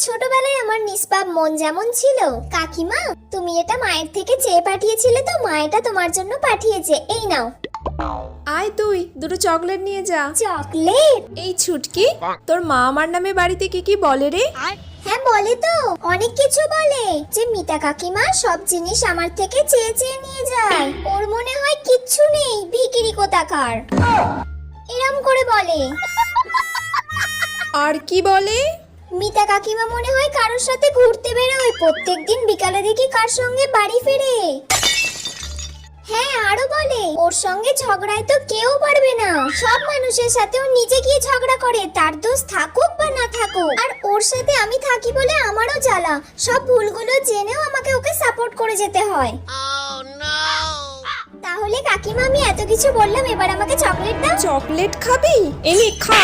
ছোটবেলায় আমার নিষ্পাপ মন যেমন ছিল, কাকিমা তুমি এটা মায়ের থেকে চেয়ে পাঠিয়েছিলে তো মা এটা তোমার জন্য পাঠিয়েছে, এই নাও। আয় তুই দুটো চকলেট নিয়ে যা। চকলেট? এই ছুটকি, তোর মা আমার নামে বাড়িতে কি কি বলে রে? হ্যাঁ বলে তো, অনেক কিছু বলে। যে মিতা কাকিমা সব জিনিস আমার থেকে চেয়ে চেয়ে নিয়ে যায়, ওর মনে হয় কিচ্ছু নেই, ভিখিরি কোথাকার, এরম করে বলে। আর কি বলে? মিতা কাকিমা মনে হয় কারোর সাথে ঘুরতে বেরোয়, প্রত্যেকদিন বিকালে দেখি কার সঙ্গে বাড়ি ফেরে। হ্যাঁ আরো বলে ওর সঙ্গে ঝগড়ায় তো কেউ পারবে না, সব মানুষের সাথে ও নিজে গিয়ে ঝগড়া করে, তার দোষ থাকুক বা না থাকুক। আর ওর সাথে আমি থাকি বলে আমারও জ্বালা, সব ভুলগুলো জেনেও আমাকে ওকে সাপোর্ট করে যেতে হয়। তাহলে কাকিমা আমি এত কিছু বললাম, এবার আমাকে চকলেট দাও। চকলেট খাবি? এনে খা।